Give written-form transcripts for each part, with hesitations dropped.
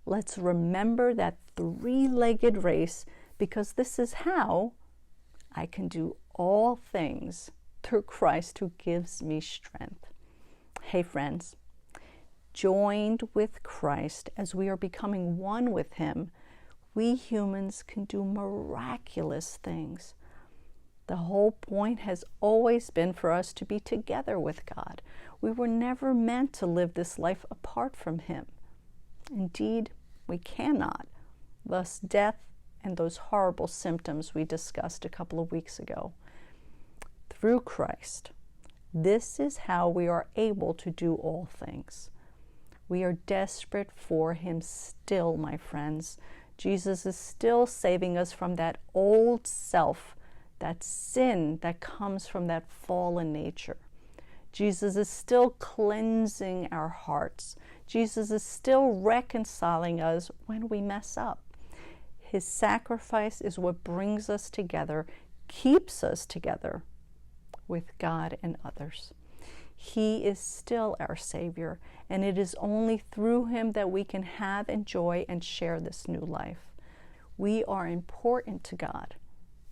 Let's remember that three-legged race, because this is how I can do all things through Christ who gives me strength. Hey friends, joined with Christ as we are becoming one with Him, we humans can do miraculous things. The whole point has always been for us to be together with God. We were never meant to live this life apart from Him. Indeed, we cannot. Thus, death and those horrible symptoms we discussed a couple of weeks ago. Through Christ, this is how we are able to do all things. We are desperate for Him still, my friends. Jesus is still saving us from that old self, that sin that comes from that fallen nature. Jesus is still cleansing our hearts. Jesus is still reconciling us when we mess up. His sacrifice is what brings us together, keeps us together with God and others. He is still our Savior, and it is only through Him that we can have, enjoy, and share this new life. We are important to God,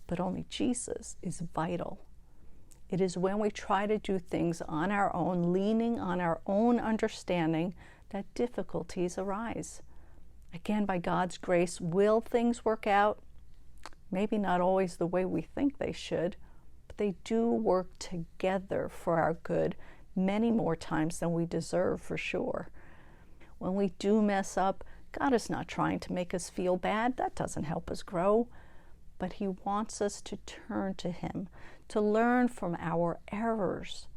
but only Jesus is vital. It is when we try to do things on our own, leaning on our own understanding, that difficulties arise. Again, by God's grace, will things work out? Maybe not always the way we think they should, but they do work together for our good many more times than we deserve, for sure. When we do mess up, God is not trying to make us feel bad. That doesn't help us grow. But He wants us to turn to Him, to learn from our errors,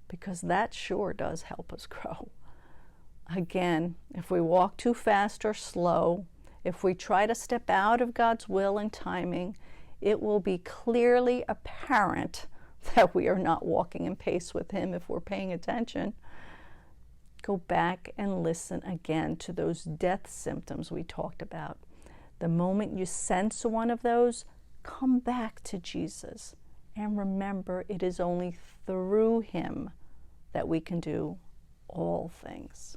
because that sure does help us grow. Again, if we walk too fast or slow, if we try to step out of God's will and timing, it will be clearly apparent that we are not walking in pace with Him if we're paying attention. Go back and listen again to those death symptoms we talked about. The moment you sense one of those, come back to Jesus and remember it is only through Him that we can do all things.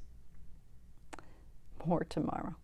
More tomorrow.